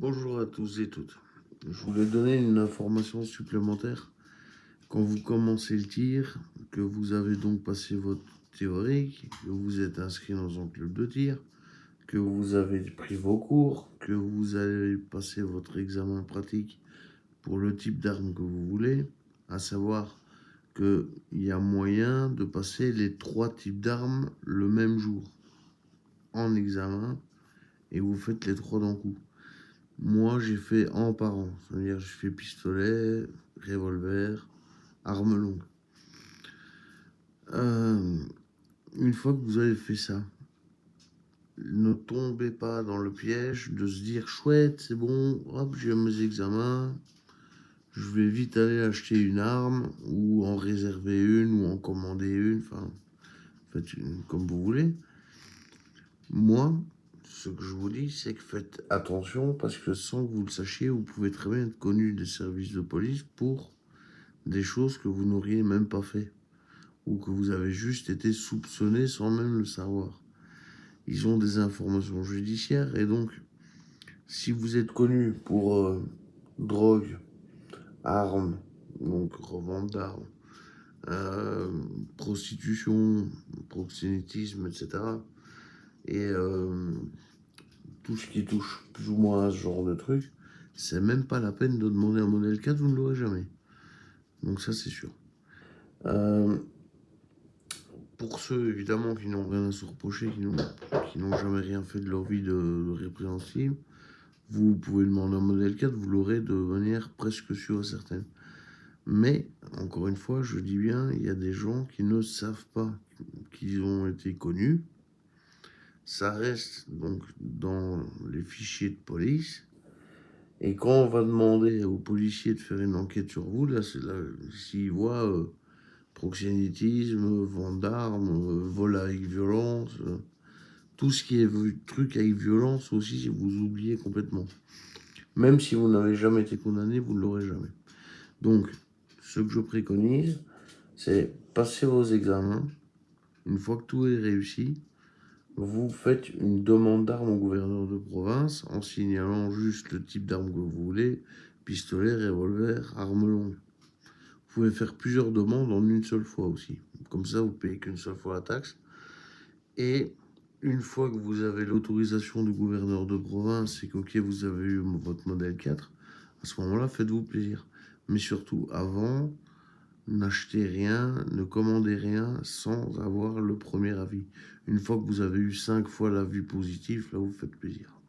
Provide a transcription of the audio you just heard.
Bonjour à tous et toutes. Je voulais donner une information supplémentaire. Quand vous commencez le tir, que vous avez donc passé votre théorique, que vous êtes inscrit dans un club de tir, que vous avez pris vos cours, que vous allez passer votre examen pratique pour le type d'arme que vous voulez, à savoir qu'il y a moyen de passer les 3 types d'armes le même jour en examen et vous faites les 3 d'un coup. Moi, j'ai fait un par an. C'est-à-dire, j'ai fait pistolet, revolver, arme longue. Une fois que vous avez fait ça, ne tombez pas dans le piège de se dire chouette, c'est bon, hop, j'ai mes examens, je vais vite aller acheter une arme ou en réserver une ou en commander une, enfin, faites comme vous voulez. Moi, ce que je vous dis, c'est que faites attention parce que sans que vous le sachiez, vous pouvez très bien être connu des services de police pour des choses que vous n'auriez même pas fait ou que vous avez juste été soupçonné sans même le savoir. Ils ont des informations judiciaires et donc si vous êtes connu pour drogue, armes, donc revente d'armes, prostitution, proxénétisme, etc. et tout ce qui touche plus ou moins à ce genre de truc, c'est même pas la peine de demander un modèle 4, vous ne l'aurez jamais. Donc ça c'est sûr. Pour ceux évidemment qui n'ont rien à se reprocher, qui n'ont jamais rien fait de leur vie de répréhensible, vous pouvez demander un modèle 4, vous l'aurez de manière presque sûre et certaine. Mais, encore une fois, je dis bien, il y a des gens qui ne savent pas qu'ils ont été connus. Ça reste donc dans les fichiers de police. Et quand on va demander aux policiers de faire une enquête sur vous, là, c'est là, s'ils voient proxénétisme, vente d'armes, vol avec violence, tout ce qui est truc avec violence aussi, vous oubliez complètement. Même si vous n'avez jamais été condamné, vous ne l'aurez jamais. Donc, ce que je préconise, c'est passer vos examens. Une fois que tout est réussi, vous faites une demande d'armes au gouverneur de province en signalant juste le type d'arme que vous voulez, pistolet, revolver, arme longue. Vous pouvez faire plusieurs demandes en une seule fois aussi. Comme ça, vous payez qu'une seule fois la taxe. Et une fois que vous avez l'autorisation du gouverneur de province et que vous avez eu votre modèle 4, à ce moment-là, faites-vous plaisir. Mais surtout, avant, n'achetez rien, ne commandez rien sans avoir le premier avis. Une fois que vous avez eu 5 fois l'avis positif, là, vous faites plaisir.